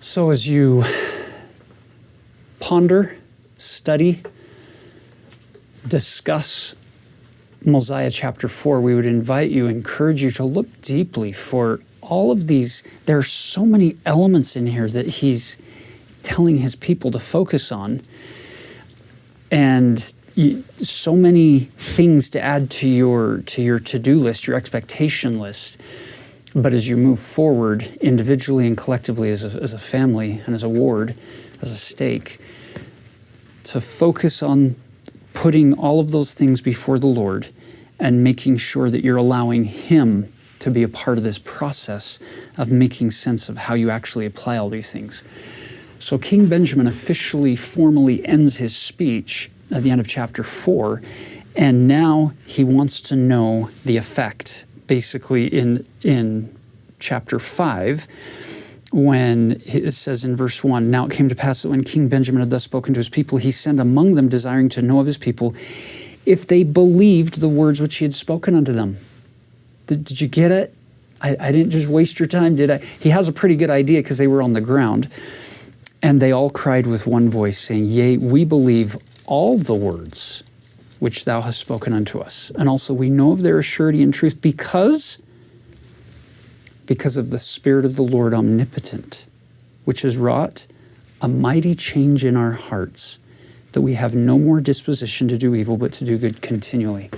So as you ponder, study, discuss Mosiah chapter 4, we would encourage you to look deeply for all of these. There are so many elements in here that he's telling his people to focus on, and so many things to add to your to-do list, your expectation list. But as you move forward individually and collectively as a family and as a ward, as a stake, to focus on putting all of those things before the Lord and making sure that you're allowing Him to be a part of this process of making sense of how you actually apply all these things. So King Benjamin officially, formally ends his speech at the end of chapter 4, and now he wants to know the effect. Basically in chapter 5, when it says in verse 1, "Now it came to pass that when King Benjamin had thus spoken to his people, he sent among them, desiring to know of his people, if they believed the words which he had spoken unto them." Did you get it? I didn't just waste your time, did I? He has a pretty good idea because they were on the ground. "And they all cried with one voice, saying, Yea, we believe all the words which thou hast spoken unto us. And also we know of their surety and truth because of the Spirit of the Lord omnipotent, which has wrought a mighty change in our hearts, that we have no more disposition to do evil, but to do good continually."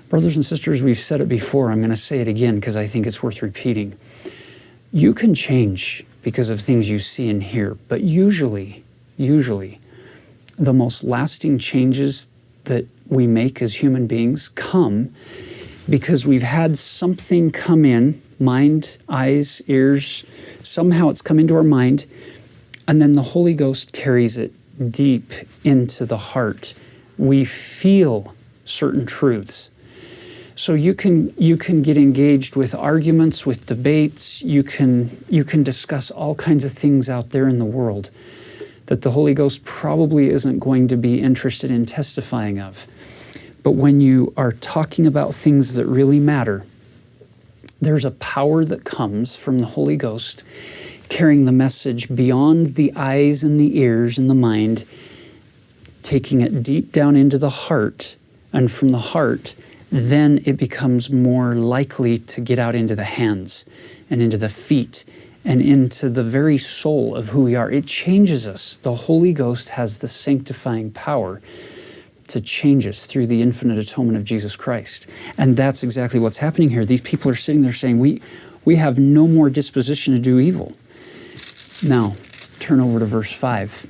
Brothers and sisters, we've said it before. I'm going to say it again because I think it's worth repeating. You can change because of things you see and hear, but usually, the most lasting changes that we make as human beings come because we've had something come in, mind, eyes, ears, somehow it's come into our mind, and then the Holy Ghost carries it deep into the heart. We feel certain truths. So you can get engaged with arguments, with debates, you can discuss all kinds of things out there in the world that the Holy Ghost probably isn't going to be interested in testifying of. But when you are talking about things that really matter, there's a power that comes from the Holy Ghost carrying the message beyond the eyes and the ears and the mind, taking it deep down into the heart, and from the heart, then it becomes more likely to get out into the hands and into the feet and into the very soul of who we are. It changes us. The Holy Ghost has the sanctifying power to change us through the infinite atonement of Jesus Christ. And that's exactly what's happening here. These people are sitting there saying, we have no more disposition to do evil. Now, turn over to verse 5.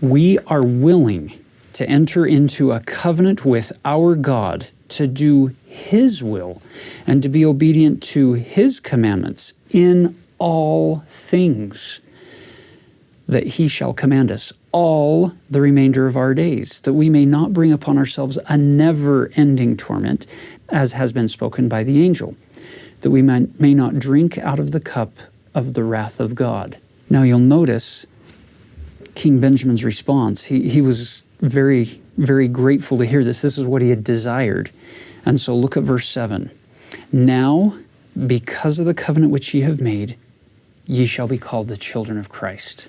"We are willing to enter into a covenant with our God to do His will and to be obedient to His commandments in all things that He shall command us all the remainder of our days, that we may not bring upon ourselves a never-ending torment, as has been spoken by the angel, that we may not drink out of the cup of the wrath of God." Now you'll notice King Benjamin's response. He was very, very grateful to hear this. This is what he had desired. And so look at verse 7. "Now, because of the covenant which ye have made, ye shall be called the children of Christ."